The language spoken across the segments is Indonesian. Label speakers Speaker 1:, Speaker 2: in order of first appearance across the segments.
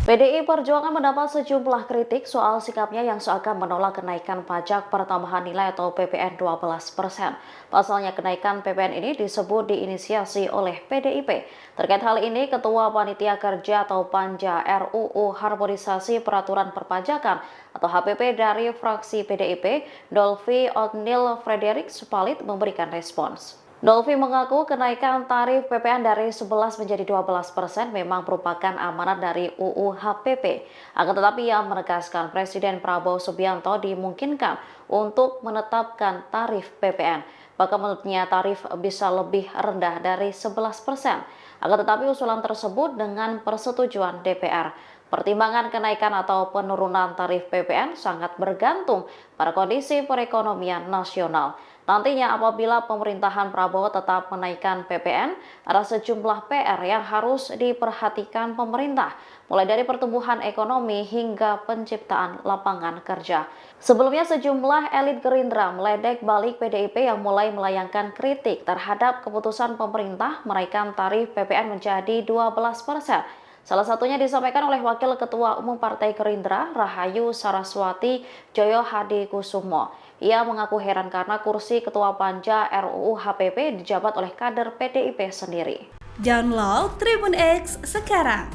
Speaker 1: PDI Perjuangan mendapat sejumlah kritik soal sikapnya yang seakan menolak kenaikan pajak pertambahan nilai atau PPN 12%. Pasalnya kenaikan PPN ini disebut diinisiasi oleh PDIP. Terkait hal ini, Ketua Panitia Kerja atau Panja RUU Harmonisasi Peraturan Perpajakan atau HPP dari fraksi PDIP, Dolvi Ognil Frederick Supalit memberikan respons. Dolvi mengaku kenaikan tarif PPN dari 11 menjadi 12% memang merupakan amanat dari UU HPP. Akan tetapi ia menegaskan Presiden Prabowo Subianto dimungkinkan untuk menetapkan tarif PPN. Bahkan menurutnya tarif bisa lebih rendah dari 11%. Akan tetapi usulan tersebut dengan persetujuan DPR. Pertimbangan kenaikan atau penurunan tarif PPN sangat bergantung pada kondisi perekonomian nasional. Nantinya apabila pemerintahan Prabowo tetap menaikkan PPN, ada sejumlah PR yang harus diperhatikan pemerintah, mulai dari pertumbuhan ekonomi hingga penciptaan lapangan kerja. Sebelumnya sejumlah elit Gerindra meledek balik PDIP yang mulai melayangkan kritik terhadap keputusan pemerintah menaikkan tarif PPN menjadi 12%. Salah satunya disampaikan oleh Wakil Ketua Umum Partai Gerindra, Rahayu Saraswati Joyo Hadi Kusumo. Ia mengaku heran karena kursi Ketua Panja RUU HPP dijabat oleh kader PDIP sendiri.
Speaker 2: Download Tribun X sekarang,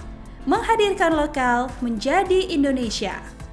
Speaker 2: menghadirkan lokal menjadi Indonesia.